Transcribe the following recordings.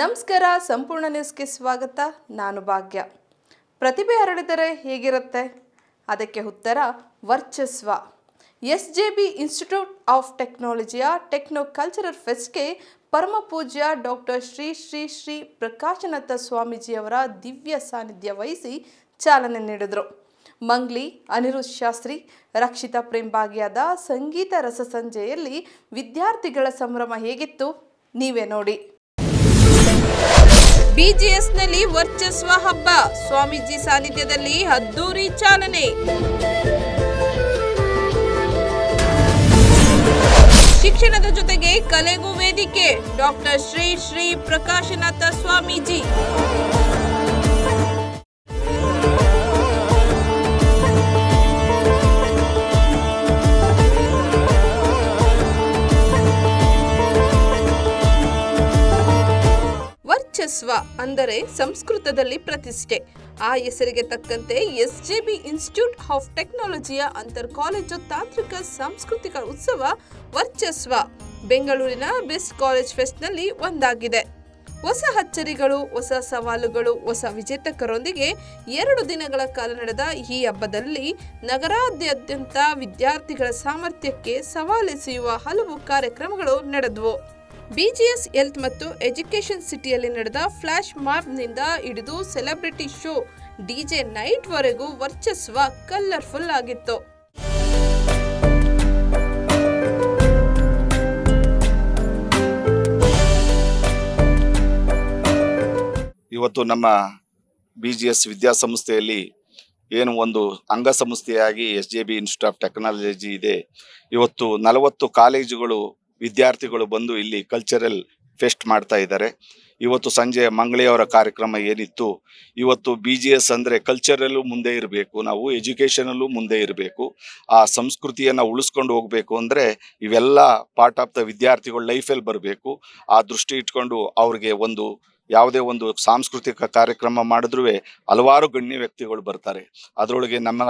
ನಮಸ್ಕಾರ, ಸಂಪೂರ್ಣ ನ್ಯೂಸ್ಗೆ ಸ್ವಾಗತ. ನಾನು ಭಾಗ್ಯ. ಪ್ರತಿಭೆ ಹರಡಿದರೆ ಹೇಗಿರುತ್ತೆ? ಅದಕ್ಕೆ ಉತ್ತರ ವರ್ಚಸ್ವ. SJB ಇನ್ಸ್ಟಿಟ್ಯೂಟ್ ಆಫ್ ಟೆಕ್ನಾಲಜಿಯ ಟೆಕ್ನೋ ಕಲ್ಚರಲ್ ಫೆಸ್ಟ್ಗೆ ಪರಮ ಪೂಜ್ಯ ಡಾಕ್ಟರ್ ಶ್ರೀ ಶ್ರೀ ಶ್ರೀ ಪ್ರಕಾಶನಾಥ ಸ್ವಾಮೀಜಿಯವರ ದಿವ್ಯ ಸಾನ್ನಿಧ್ಯ ವಹಿಸಿ ಚಾಲನೆ ನೀಡಿದರು. ಮಂಗ್ಲಿ, ಅನಿರುದ್ಧ್ ಶಾಸ್ತ್ರಿ, ರಕ್ಷಿತಾ ಪ್ರೇಮ್ ಭಾಗಿಯಾದ ಸಂಗೀತ ರಸಸಂಜೆಯಲ್ಲಿ ವಿದ್ಯಾರ್ಥಿಗಳ ಸಂಭ್ರಮ ಹೇಗಿತ್ತು ನೀವೇ ನೋಡಿ. BGSನಲ್ಲಿ ವರ್ಚಸ್ವ ಹಬ್ಬ, ಸ್ವಾಮೀಜಿ ಸಾನ್ನಿಧ್ಯದಲ್ಲಿ ಅದ್ದೂರಿ ಚಾಲನೆ. ಶಿಕ್ಷಣದ ಜೊತೆಗೆ ಕಲೆಗೂ ವೇದಿಕೆ, ಡಾಕ್ಟರ್ ಶ್ರೀ ಶ್ರೀ ಪ್ರಕಾಶನಾಥ ಸ್ವಾಮೀಜಿ. ವರ್ಚಸ್ವ ಅಂದರೆ ಸಂಸ್ಕೃತದಲ್ಲಿ ಪ್ರತಿಷ್ಠೆ. ಆ ಹೆಸರಿಗೆ ತಕ್ಕಂತೆ SJB ಇನ್ಸ್ಟಿಟ್ಯೂಟ್ ಆಫ್ ಟೆಕ್ನಾಲಜಿಯ ಅಂತರ್ ಕಾಲೇಜು ತಾಂತ್ರಿಕ ಸಾಂಸ್ಕೃತಿಕ ಉತ್ಸವ ವರ್ಚಸ್ವ ಬೆಂಗಳೂರಿನ ಬೆಸ್ಟ್ ಕಾಲೇಜ್ ಫೆಸ್ಟ್ನಲ್ಲಿ ಒಂದಾಗಿದೆ. ಹೊಸ ಅಚ್ಚರಿಗಳು, ಹೊಸ ಸವಾಲುಗಳು, ಹೊಸ ವಿಜೇತಕರೊಂದಿಗೆ 2 ದಿನಗಳ ಕಾಲ ನಡೆದ ಈ ಹಬ್ಬದಲ್ಲಿ ನಗರಾದ್ಯಂತ ವಿದ್ಯಾರ್ಥಿಗಳ ಸಾಮರ್ಥ್ಯಕ್ಕೆ ಸವಾಲೆಸೆಯುವ ಹಲವು ಕಾರ್ಯಕ್ರಮಗಳು ನಡೆದವು. BGS ಹೆಲ್ತ್ ಮತ್ತು ಎಜುಕೇಷನ್ ಸಿಟಿಯಲ್ಲಿ ನಡೆದ ಫ್ಲಾಶ್ ಮಾಬ್ನಿಂದ ಹಿಡಿದು ಸೆಲೆಬ್ರಿಟಿ ಶೋ, DJ ನೈಟ್ ವರೆಗೂ ವರ್ಚಸ್ವ ಕಲರ್ಫುಲ್ ಆಗಿತ್ತು. ಇವತ್ತು ನಮ್ಮ BGS ವಿದ್ಯಾಸಂಸ್ಥೆಯಲ್ಲಿ ಏನು ಒಂದು ಅಂಗಸಂಸ್ಥೆಯಾಗಿ SJB ಇನ್ಸ್ಟಿಟ್ಯೂಟ್ ಆಫ್ ಟೆಕ್ನಾಲಜಿ ಇದೆ. ಇವತ್ತು 40 ಕಾಲೇಜುಗಳು ವಿದ್ಯಾರ್ಥಿಗಳು ಬಂದು ಇಲ್ಲಿ ಕಲ್ಚರಲ್ ಫೆಸ್ಟ್ ಮಾಡ್ತಾ ಇದ್ದಾರೆ. ಇವತ್ತು ಸಂಜೆ ಮಂಗಳಿಯವರ ಕಾರ್ಯಕ್ರಮ ಏನಿತ್ತು, ಇವತ್ತು BGS ಅಂದರೆ ಕಲ್ಚರಲ್ಲೂ ಮುಂದೆ ಇರಬೇಕು, ನಾವು ಎಜುಕೇಷನಲ್ಲೂ ಮುಂದೆ ಇರಬೇಕು, ಆ ಸಂಸ್ಕೃತಿಯನ್ನು ಉಳಿಸ್ಕೊಂಡು ಹೋಗಬೇಕು ಅಂದರೆ ಇವೆಲ್ಲ ಪಾರ್ಟ್ ಆಫ್ ದ ವಿದ್ಯಾರ್ಥಿಗಳ ಲೈಫಲ್ಲಿ ಬರಬೇಕು. ಆ ದೃಷ್ಟಿ ಇಟ್ಕೊಂಡು ಅವ್ರಿಗೆ ಯಾವುದೇ ಒಂದು ಸಾಂಸ್ಕೃತಿಕ ಕಾರ್ಯಕ್ರಮ ಮಾಡಿದ್ರೂ ಹಲವಾರು ಗಣ್ಯ ವ್ಯಕ್ತಿಗಳು ಬರ್ತಾರೆ. ಅದರೊಳಗೆ ನಮ್ಮ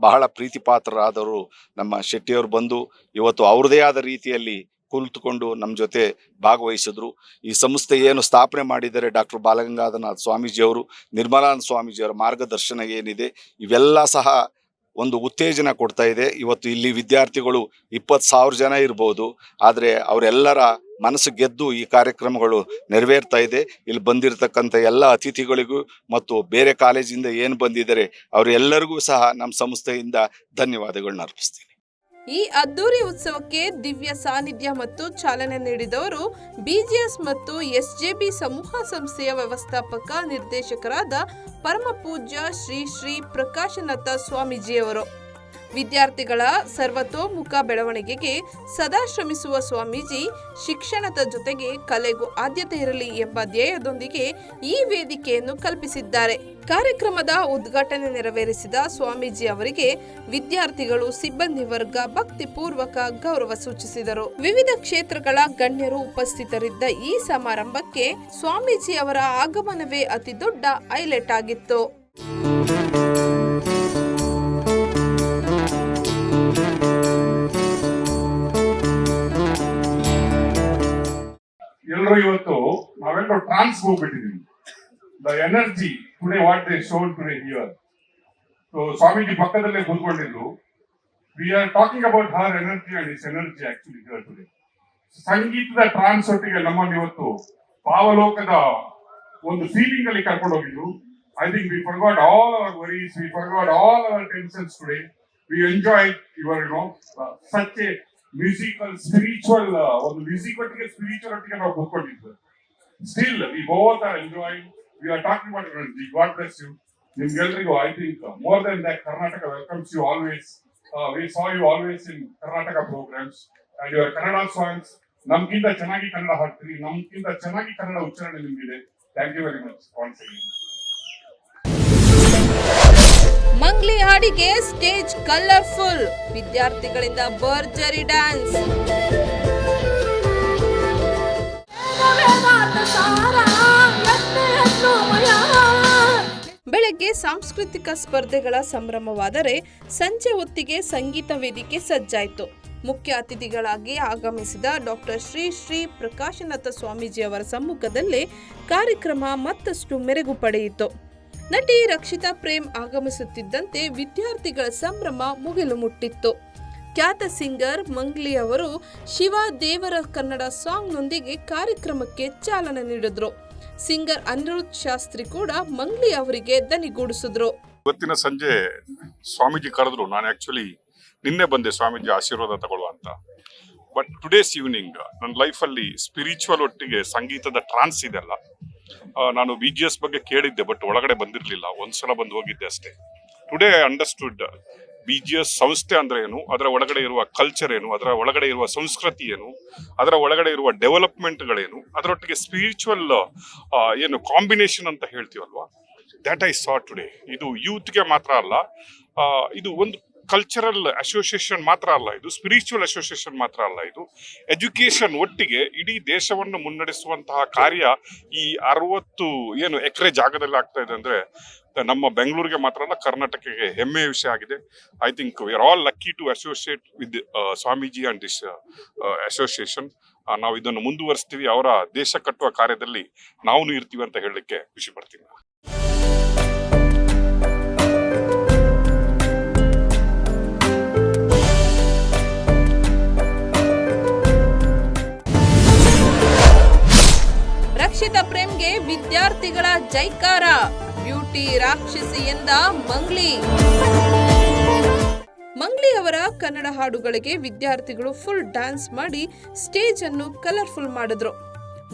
ಬಹಳ ಪ್ರೀತಿ ಪಾತ್ರರಾದವರು ನಮ್ಮ ಶೆಟ್ಟಿಯವರು ಬಂದು ಇವತ್ತು ಅವ್ರದೇ ಆದ ರೀತಿಯಲ್ಲಿ ಕುಳಿತುಕೊಂಡು ನಮ್ಮ ಜೊತೆ ಭಾಗವಹಿಸಿದ್ರು. ಈ ಸಂಸ್ಥೆ ಏನು ಸ್ಥಾಪನೆ ಮಾಡಿದ್ದಾರೆ ಡಾಕ್ಟರ್ ಬಾಲಗಂಗಾಧರನಾಥ ಸ್ವಾಮೀಜಿಯವರು, ನಿರ್ಮಲಾನಂದ ಸ್ವಾಮೀಜಿಯವರ ಮಾರ್ಗದರ್ಶನ ಏನಿದೆ, ಇವೆಲ್ಲ ಸಹ ಒಂದು ಉತ್ತೇಜನ ಕೊಡ್ತಾ ಇದೆ. ಇವತ್ತು ಇಲ್ಲಿ ವಿದ್ಯಾರ್ಥಿಗಳು 20,000 ಜನ ಇರ್ಬೋದು, ಆದರೆ ಅವರೆಲ್ಲರ ಮನಸ್ಸು ಗೆದ್ದು ಈ ಕಾರ್ಯಕ್ರಮಗಳು ನೆರವೇರ್ತಾ ಇದೆ. ಇಲ್ಲಿ ಬಂದಿರತಕ್ಕಂಥ ಎಲ್ಲ ಅತಿಥಿಗಳಿಗೂ ಮತ್ತು ಬೇರೆ ಕಾಲೇಜಿಂದ ಏನು ಬಂದಿದ್ದಾರೆ ಅವರೆಲ್ಲರಿಗೂ ಸಹ ನಮ್ಮ ಸಂಸ್ಥೆಯಿಂದ ಧನ್ಯವಾದಗಳನ್ನ ಅರ್ಪಿಸ್ತೀನಿ. ಈ ಅದ್ದೂರಿ ಉತ್ಸವಕ್ಕೆ ದಿವ್ಯ ಸಾನ್ನಿಧ್ಯ ಮತ್ತು ಚಾಲನೆ ನೀಡಿದವರು BGS ಮತ್ತು SJB ಸಮೂಹ ಸಂಸ್ಥೆಯ ವ್ಯವಸ್ಥಾಪಕ ನಿರ್ದೇಶಕರಾದ ಪರಮ ಪೂಜ್ಯ ಶ್ರೀ ಶ್ರೀ ಪ್ರಕಾಶನಾಥ ಸ್ವಾಮೀಜಿಯವರು. ವಿದ್ಯಾರ್ಥಿಗಳ ಸರ್ವತೋಮುಖ ಬೆಳವಣಿಗೆಗೆ ಸದಾ ಶ್ರಮಿಸುವ ಸ್ವಾಮೀಜಿ ಶಿಕ್ಷಣದ ಜೊತೆಗೆ ಕಲೆಗೂ ಆದ್ಯತೆ ಇರಲಿ ಎಂಬ ಧ್ಯೇಯದೊಂದಿಗೆ ಈ ವೇದಿಕೆಯನ್ನು ಕಲ್ಪಿಸಿದ್ದಾರೆ. ಕಾರ್ಯಕ್ರಮದ ಉದ್ಘಾಟನೆ ನೆರವೇರಿಸಿದ ಸ್ವಾಮೀಜಿ ಅವರಿಗೆ ವಿದ್ಯಾರ್ಥಿಗಳು, ಸಿಬ್ಬಂದಿ ವರ್ಗ ಭಕ್ತಿಪೂರ್ವಕ ಗೌರವ ಸೂಚಿಸಿದರು. ವಿವಿಧ ಕ್ಷೇತ್ರಗಳ ಗಣ್ಯರು ಉಪಸ್ಥಿತರಿದ್ದ ಈ ಸಮಾರಂಭಕ್ಕೆ ಸ್ವಾಮೀಜಿ ಅವರ ಆಗಮನವೇ ಅತಿ ದೊಡ್ಡ ಹೈಲೈಟ್ ಆಗಿತ್ತು. ಎಲ್ಲರೂ ಇವತ್ತು ನಾವೆಲ್ಲರೂ ಟ್ರಾನ್ಸ್ ಹೋಗ್ಬಿಟ್ಟಿದ್ದೀವಿ. The energy today what they shown today here. So Swamiji ಪಕ್ಕದಲ್ಲೇ ಕೂತ್ಕೊಂಡಿದ್ರು. We are talking about her energy and is energy actually here today. ಸಂಗೀತದ ಟ್ರಾನ್ಸ್ ಒಟ್ಟಿಗೆ ನಮ್ಮನ್ನು ಇವತ್ತು ಪಾವಲೋಕದ ಒಂದು ಫೀಲಿಂಗ್ ಅಲ್ಲಿ ಕರ್ಕೊಂಡು ಹೋಗಿದ್ರು. I think we forgot all our worries, we forgot all our tensions today. We enjoy your such a musical spiritual ಒಂದು music ಒಟ್ಟಿಗೆ ಸ್ಪಿರಿಚುವಲ್ ಒಟ್ಟಿಗೆ ನಾವು ಕೂತ್ಕೊಂಡಿದ್ವಿ. Still we both are enjoying. We are talking about energy. God bless you. ನಿಮ್ಗೆಲ್ಲರಿಗೂ I think more than that Karnataka welcomes you always. We saw you always in Karnataka programmes and your Kannada songs. ನಮ್ಗಿಂತ ಚೆನ್ನಾಗಿ ಕನ್ನಡ ಹಾಡ್ತೀರಿ, ನಮ್ಗಿಂತ ಚೆನ್ನಾಗಿ ಕನ್ನಡ ಉಚ್ಚಾರಣೆ ನಿಮ್ಗಿದೆ. Thank you very much once again. Mangli ಹಾಡಿಗೆ stage colourful, ವಿದ್ಯಾರ್ಥಿಗಳಿಂದ ಭರ್ಜರಿ ಡ್ಯಾನ್ಸ್. ಬೆಳಗ್ಗೆ ಸಾಂಸ್ಕೃತಿಕ ಸ್ಪರ್ಧೆಗಳ ಸಂಭ್ರಮವಾದರೆ ಸಂಜೆ ಹೊತ್ತಿಗೆ ಸಂಗೀತ ವೇದಿಕೆ ಸಜ್ಜಾಯಿತು. ಮುಖ್ಯ ಅತಿಥಿಗಳಾಗಿ ಆಗಮಿಸಿದ ಡಾಕ್ಟರ್ ಶ್ರೀ ಶ್ರೀ ಪ್ರಕಾಶನಾಥ ಸ್ವಾಮೀಜಿ ಅವರ ಸಮ್ಮುಖದಲ್ಲೇ ಕಾರ್ಯಕ್ರಮ ಮತ್ತಷ್ಟು ಮೆರುಗು ಪಡೆಯಿತು. ನಟಿ ರಕ್ಷಿತಾ ಪ್ರೇಮ್ ಆಗಮಿಸುತ್ತಿದ್ದಂತೆ ವಿದ್ಯಾರ್ಥಿಗಳ ಸಂಭ್ರಮ ಮುಗಿಲು ಮುಟ್ಟಿತ್ತು. ಖ್ಯಾತ ಸಿಂಗರ್ ಮಂಗ್ಲಿ ಅವರು ಶಿವ ದೇವರ ಕನ್ನಡ ಸಾಂಗ್ನೊಂದಿಗೆ ಕಾರ್ಯಕ್ರಮಕ್ಕೆ ಚಾಲನೆ ನೀಡಿದ್ರು. ಸಿಂಗರ್ ಅನಿರುದ್ಧ್ ಶಾಸ್ತ್ರಿ ಕೂಡ ಮಂಗ್ಲಿ ಅವರಿಗೆ ದನಿಗೂಡಿಸಿದ್ರು. ಇವತ್ತಿನ ಸಂಜೆ ಸ್ವಾಮೀಜಿ ಕರೆದ್ರು. ನಾನು ಆಕ್ಚುಲಿ ನಿನ್ನೆ ಬಂದೆ ಸ್ವಾಮೀಜಿ ಆಶೀರ್ವಾದ ತಗೊಳ್ಳುವ ಅಂತ. ಬಟ್ ಟುಡೇಸ್ ಈವ್ನಿಂಗ್ ನನ್ನ ಲೈಫಲ್ಲಿ ಸ್ಪಿರಿಚುವಲ್ ಒಟ್ಟಿಗೆ ಸಂಗೀತದ ಟ್ರಾನ್ಸ್ ಇದೆಲ್ಲ. ನಾನು BGS ಬಗ್ಗೆ ಕೇಳಿದ್ದೆ, ಬಟ್ ಒಳಗಡೆ ಬಂದಿರಲಿಲ್ಲ. ಒಂದ್ಸಲ ಬಂದು ಹೋಗಿದ್ದೆ ಅಷ್ಟೇ. ಟುಡೇ ಐ ಅಂಡರ್ಸ್ಟುಡ್ BGS ಸಂಸ್ಥೆ ಅಂದ್ರೆ ಏನು, ಅದರ ಒಳಗಡೆ ಇರುವ ಕಲ್ಚರ್ ಏನು, ಅದರ ಒಳಗಡೆ ಇರುವ ಸಂಸ್ಕೃತಿ ಏನು, ಅದರ ಒಳಗಡೆ ಇರುವ ಡೆವಲಪ್ಮೆಂಟ್ಗಳೇನು, ಅದರೊಟ್ಟಿಗೆ ಸ್ಪಿರಿಚುವಲ್ ಏನು ಕಾಂಬಿನೇಷನ್ ಅಂತ ಹೇಳ್ತೀವಲ್ವಾ, ದ್ಯಾಟ್ ಐ ಸಾ ಟುಡೇ. ಇದು ಯೂತ್ಗೆ ಮಾತ್ರ ಅಲ್ಲ, ಇದು ಒಂದು ಕಲ್ಚರಲ್ ಅಸೋಸಿಯೇಷನ್ ಮಾತ್ರ ಅಲ್ಲ, ಇದು ಸ್ಪಿರಿಚುವಲ್ ಅಸೋಸಿಯೇಷನ್ ಮಾತ್ರ ಅಲ್ಲ, ಇದು ಎಜುಕೇಶನ್ ಒಟ್ಟಿಗೆ ಇಡೀ ದೇಶವನ್ನು ಮುನ್ನಡೆಸುವಂತಹ ಕಾರ್ಯ ಈ 60 ಎಕರೆ ಜಾಗದಲ್ಲಿ ಆಗ್ತಾ ಇದೆ ಅಂದ್ರೆ ನಮ್ಮ ಬೆಂಗಳೂರಿಗೆ ಮಾತ್ರ ಅಲ್ಲ, ಕರ್ನಾಟಕಕ್ಕೆ ಹೆಮ್ಮೆಯ ವಿಷಯ ಆಗಿದೆ. I think we are all lucky to associate with Swamiji and this association. ನಾವು ಇದನ್ನು ಮುಂದುವರಿಸ್ತೀವಿ. ಅವರ ದೇಶ ಕಟ್ಟುವ ಕಾರ್ಯದಲ್ಲಿ ನಾವು ಇರ್ತೀವಿ ಅಂತ ಹೇಳಲಿಕ್ಕೆ ಖುಷಿ ಪಡ್ತೀನಿ. ರಕ್ಷಿತಾ ಪ್ರೇಮ್ಗೆ ವಿದ್ಯಾರ್ಥಿಗಳ ಜೈಕಾರ. ಬ್ಯೂಟಿ ರಾಕ್ಷಸಿ ಎಂದ ಮಂಗ್ಲಿ. ಮಂಗ್ಲಿ ಅವರ ಕನ್ನಡ ಹಾಡುಗಳಿಗೆ ವಿದ್ಯಾರ್ಥಿಗಳು ಫುಲ್ ಡ್ಯಾನ್ಸ್ ಮಾಡಿ ಸ್ಟೇಜ್ ಅನ್ನು ಕಲರ್ಫುಲ್ ಮಾಡಿದ್ರು.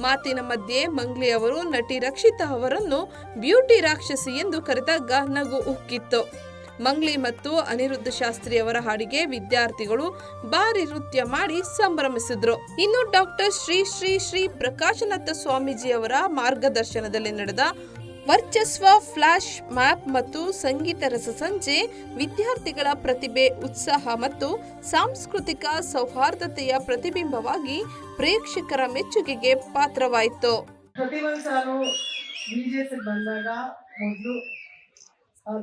ಮಾತಿನ ಮಧ್ಯೆ ಮಂಗ್ಲಿ ಅವರು ನಟಿ ರಕ್ಷಿತಾ ಅವರನ್ನು ಬ್ಯೂಟಿ ರಾಕ್ಷಸಿ ಎಂದು ಕರೆದಾಗ ನಗು ಉಕ್ಕಿತ್ತು. ಮಂಗ್ಲಿ ಮತ್ತು ಅನಿರುದ್ಧ್ ಶಾಸ್ತ್ರಿ ಅವರ ಹಾಡಿಗೆ ವಿದ್ಯಾರ್ಥಿಗಳು ಭಾರಿ ನೃತ್ಯ ಮಾಡಿ ಸಂಭ್ರಮಿಸಿದ್ರು. ಇನ್ನು ಡಾಕ್ಟರ್ ಶ್ರೀ ಶ್ರೀ ಶ್ರೀ ಪ್ರಕಾಶನಾಥ ಸ್ವಾಮೀಜಿ ಅವರ ಮಾರ್ಗದರ್ಶನದಲ್ಲಿ ನಡೆದ ವರ್ಚಸ್ವ ಫ್ಲಾಶ್ ಮ್ಯಾಪ್ ಮತ್ತು ಸಂಗೀತ ರಸಸಂಜೆ ವಿದ್ಯಾರ್ಥಿಗಳ ಪ್ರತಿಭೆ, ಉತ್ಸಾಹ ಮತ್ತು ಸಾಂಸ್ಕೃತಿಕ ಸೌಹಾರ್ದತೆಯ ಪ್ರತಿಬಿಂಬವಾಗಿ ಪ್ರೇಕ್ಷಕರ ಮೆಚ್ಚುಗೆಗೆ ಪಾತ್ರವಾಯಿತು. ಪ್ರತಿ ಸಾಲು BGS ಬಂದಾಗ ಮೊದಲು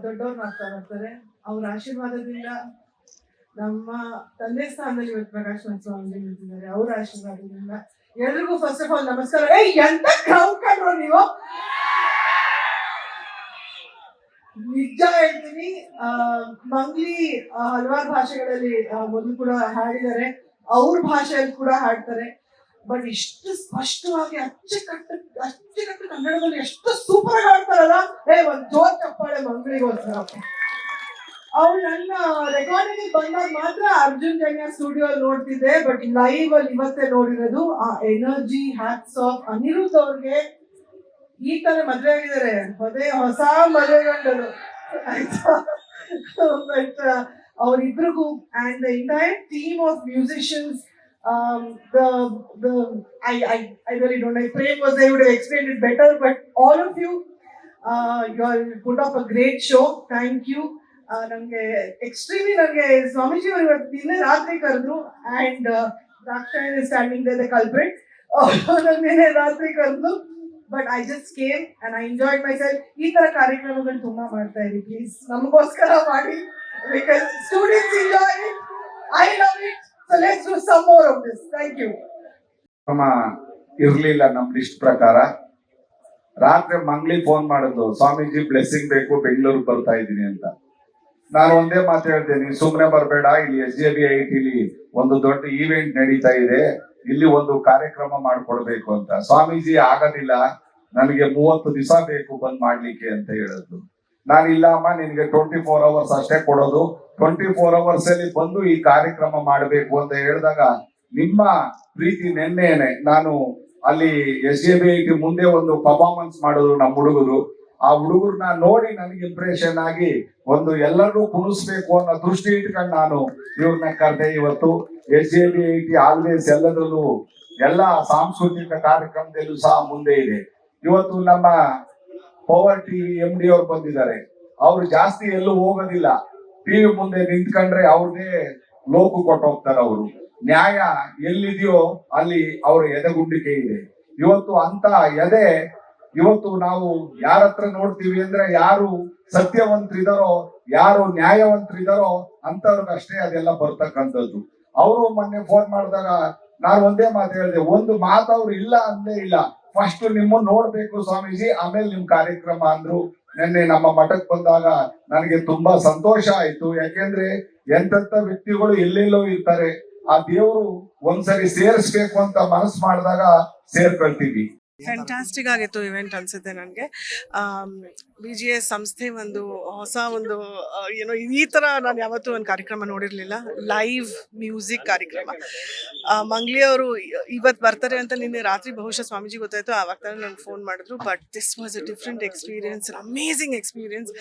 ದೊಡ್ಡವ್ರನ್ನ ಆಗ್ತಾ ಬರ್ತಾರೆ. ಅವ್ರ ಆಶೀರ್ವಾದದಿಂದ ನಮ್ಮ ತಂದೆ ಸ್ಥಾನದಲ್ಲಿ ಇವತ್ತು ಪ್ರಕಾಶನಾಥ ಸ್ವಾಮೀಜಿ ನಿಂತಿದ್ದಾರೆ. ಅವ್ರ ಆಶೀರ್ವಾದದಿಂದ ಎಲ್ರಿಗೂ ಫಸ್ಟ್ ಆಫ್ ಆಲ್ ನಮಸ್ಕಾರ. ಎಂತ ಕ್ರೌಡ್ ಕಂಡ್ರು ನೀವು, ನಿಜ ಹೇಳ್ತೀನಿ. ಮಂಗ್ಲಿ ಹಲವಾರು ಭಾಷೆಗಳಲ್ಲಿ ಮೊದಲು ಕೂಡ ಹಾಡಿದ್ದಾರೆ, ಅವ್ರ ಭಾಷೆಯಲ್ಲಿ ಕೂಡ ಹಾಡ್ತಾರೆ. ಬಟ್ ಇಷ್ಟು ಸ್ಪಷ್ಟವಾಗಿ ಅಚ್ಚುಕಟ್ಟು ಕನ್ನಡದಲ್ಲಿ ಎಷ್ಟು ಸೂಪರ್ ಆಗಿ ಹಾಡ್ತಾರಲ್ಲ. ಒಂದ್ ಜೋರ್ ಚಪ್ಪಾಳೆ ಮಂಗ್ಳಿಗೋಸ್ಕರ. ಅವ್ರು ನನ್ನ ರೆಕಾರ್ಡಿಂಗ್ ಬಂದಾಗ ಮಾತ್ರ ಅರ್ಜುನ್ ಜನ್ಯ ಸ್ಟುಡಿಯೋ ಅಲ್ಲಿ ನೋಡ್ತಿದ್ದೆ, ಬಟ್ ಲೈವ್ ಅಲ್ಲಿ ಇವತ್ತೇ ನೋಡಿರೋದು. ಆ ಎನರ್ಜಿ, ಹ್ಯಾಟ್ಸ್ ಆಫ್. ಅನಿರುದ್ಧ್ ಅವ್ರಿಗೆ ಈ ತರ ಮದ್ವೆ ಆಗಿದ್ದಾರೆ, ಅದೇ ಹೊಸ ಮದುವೆ ಗಂಡರು ಆಯ್ತಾ. ಬಟ್ ಅವ್ರಿಬ್ರಿಗೂ and the entire team of musicians, I really don't know. Prem was able to explain it better, but all of you, you all put up a great show. Thank you. Nange extremely nange Swamiji avaru dinne raatri karadru, and Dakshayan is standing there, the culprit. Nange raatri karadru, but I just came and I enjoyed myself. Ee tara ಕಾರ್ಯಕ್ರಮಗಳು ತುಂಬಾ ಮಾಡ್ತಾ ಇರಿ please, ನಮಗೋಸ್ಕರ ಮಾಡಿ, because students enjoy it, I love it. So let's do some more of this. Thank you. ಇರ್ಲಿಲ್ಲ ನಮ್ಮ list ಪ್ರಕಾರ. ರಾತ್ರಿ ಮಂಗ್ಲಿ ಫೋನ್ ಮಾಡಿದ್ರು, ಸ್ವಾಮೀಜಿ ಬ್ಲೆಸ್ಸಿಂಗ್ ಬೇಕು, ಬೆಂಗಳೂರು ಬರ್ತಾ ಇದ್ದೀನಿ ಅಂತ. ನಾನು ಒಂದೇ ಮಾತು ಹೇಳ್ತೇನೆ, ನೀನ್ ಸುಮ್ನೆ ಬರ್ಬೇಡ, ಇಲ್ಲಿ SJB ITಲಿ ಒಂದು ದೊಡ್ಡ ಈವೆಂಟ್ ನಡೀತಾ ಇದೆ, ಇಲ್ಲಿ ಒಂದು ಕಾರ್ಯಕ್ರಮ ಮಾಡ್ಕೊಡ್ಬೇಕು ಅಂತ. ಸ್ವಾಮೀಜಿ ಆಗೋದಿಲ್ಲ, ನನಗೆ 30 ದಿವಸ ಬೇಕು ಬಂದ್ ಮಾಡ್ಲಿಕ್ಕೆ ಅಂತ ಹೇಳಿದ್ರು. ನಾನು ಇಲ್ಲ ಅಮ್ಮ, ನಿನ್ಗೆ 24 hours ಅಷ್ಟೇ ಕೊಡೋದು, 24 hours ಅಲ್ಲಿ ಬಂದು ಈ ಕಾರ್ಯಕ್ರಮ ಮಾಡಬೇಕು ಅಂತ ಹೇಳಿದಾಗ, ನಿಮ್ಮ ಪ್ರೀತಿ ನೆನ್ನೆನೆ ನಾನು ಅಲ್ಲಿ SJB IT ಮುಂದೆ ಒಂದು ಪರ್ಫಾರ್ಮೆನ್ಸ್ ಮಾಡಿದ್ರು ನಮ್ಮ ಹುಡುಗರು. ಆ ಹುಡುಗರನ್ನ ನೋಡಿ ನನಗೆ ಇಂಪ್ರೆಷನ್ ಆಗಿ ಒಂದು ಎಲ್ಲರೂ ಕುಣಿಸ್ಬೇಕು ಅನ್ನೋ ದೃಷ್ಟಿ ಇಟ್ಕೊಂಡು ನಾನು ಇವ್ರನ್ನ ಕರೆದೆ. ಇವತ್ತು SJB IT ಆಲ್ವೇಸ್ ಎಲ್ಲದರಲ್ಲೂ ಎಲ್ಲ ಸಾಂಸ್ಕೃತಿಕ ಕಾರ್ಯಕ್ರಮದಲ್ಲೂ ಸಹ ಮುಂದೆ ಇದೆ. ಇವತ್ತು ನಮ್ಮ ಪವರ್ ಟಿವಿ MD ಅವ್ರು ಬಂದಿದ್ದಾರೆ. ಅವ್ರು ಜಾಸ್ತಿ ಎಲ್ಲೂ ಹೋಗೋದಿಲ್ಲ, ಟಿವಿ ಮುಂದೆ ನಿಂತ್ಕೊಂಡ್ರೆ ಅವ್ರದೇ ಲೋಕ ಕೊಟ್ಟು ಹೋಗ್ತಾರೆ. ಅವರು ನ್ಯಾಯ ಎಲ್ಲಿದೆಯೋ ಅಲ್ಲಿ ಅವ್ರ ಎದೆಗುಂಡಿಕೆ ಇದೆ. ಇವತ್ತು ಅಂತ ಎದೆ ಇವತ್ತು ನಾವು ಯಾರ ಹತ್ರ ನೋಡ್ತೀವಿ ಅಂದ್ರೆ, ಯಾರು ಸತ್ಯವಂತರಿದಾರೋ, ಯಾರು ನ್ಯಾಯವಂತರಿದಾರೋ ಅಂತವ್ರಿಗಷ್ಟೇ ಅದೆಲ್ಲ ಬರ್ತಕ್ಕಂಥದ್ದು. ಅವರು ಮೊನ್ನೆ ಫೋನ್ ಮಾಡಿದಾಗ ನಾನು ಒಂದೇ ಮಾತು ಹೇಳಿದೆ, ಒಂದು ಮಾತು ಅವ್ರು ಇಲ್ಲ ಅಂದೇ ಇಲ್ಲ, ಫಸ್ಟ್ ನಿಮ್ಮನ್ನ ನೋಡ್ಬೇಕು ಸ್ವಾಮೀಜಿ, ಆಮೇಲೆ ನಿಮ್ ಕಾರ್ಯಕ್ರಮ ಅಂದ್ರು. ನಿನ್ನೆ ನಮ್ಮ ಮಠಕ್ಕೆ ಬಂದಾಗ ನನಗೆ ತುಂಬಾ ಸಂತೋಷ ಆಯ್ತು. ಯಾಕೆಂದ್ರೆ ಎಂತೆಂತ ವ್ಯಕ್ತಿಗಳು ಎಲ್ಲೆಲ್ಲೋ ಇರ್ತಾರೆ, ಆ ದೇವರು ಒಂದ್ಸರಿ ಸೇರಿಸ್ಬೇಕು ಅಂತ ಮನಸ್ಸು ಮಾಡಿದಾಗ ಸೇರ್ಕೊಳ್ತೀವಿ. ಫ್ಯಾಂಟಾಸ್ಟಿಕ್ ಆಗಿತ್ತು ಇವೆಂಟ್ ಅನ್ಸುತ್ತೆ ನನಗೆ. BGS ಸಂಸ್ಥೆ ಒಂದು ಹೊಸ ಒಂದು ಏನೋ ಈ ಥರ ನಾನು ಯಾವತ್ತೂ ಒಂದು ಕಾರ್ಯಕ್ರಮ ನೋಡಿರಲಿಲ್ಲ, ಲೈವ್ ಮ್ಯೂಸಿಕ್ ಕಾರ್ಯಕ್ರಮ. ಮಂಗ್ಲಿ ಅವರು ಇವತ್ತು ಬರ್ತಾರೆ ಅಂತ ನಿನ್ನೆ ರಾತ್ರಿ ಬಹುಶಃ ಸ್ವಾಮೀಜಿ ಗೊತ್ತಾಯ್ತು, ಆವಾಗ ತಾನೇ ನನಗೆ ಫೋನ್ ಮಾಡಿದ್ರು. But this was a different experience, amazing experience.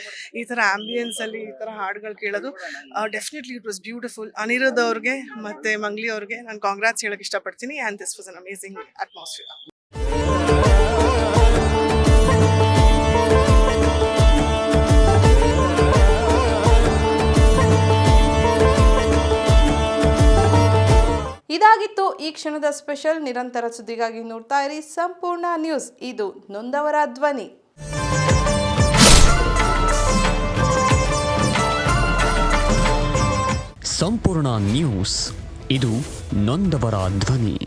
ಈ ಥರ ಆ್ಯಂಬಿಯನ್ಸಲ್ಲಿ ಈ ಥರ ಹಾಡುಗಳು ಕೇಳೋದು definitely it was beautiful. Anirudh ಅವ್ರಿಗೆ ಮತ್ತು ಮಂಗ್ಲಿ ಅವ್ರಿಗೆ ನಾನು ಕಾಂಗ್ರಾಟ್ಸ್ ಹೇಳೋಕ್ಕೆ ಇಷ್ಟಪಡ್ತೀನಿ. And this was an amazing atmosphere. ಇದಾಗಿತ್ತು ಈ ಕ್ಷಣದ ಸ್ಪೆಷಲ್. ನಿರಂತರ ಸುದ್ದಿಗಾಗಿ ನೋಡ್ತಾ ಇರಿ ಸಂಪೂರ್ಣ ನ್ಯೂಸ್. ಇದು ನೊಂದವರ ಧ್ವನಿ. ಸಂಪೂರ್ಣ ನ್ಯೂಸ್, ಇದು ನೊಂದವರ ಧ್ವನಿ.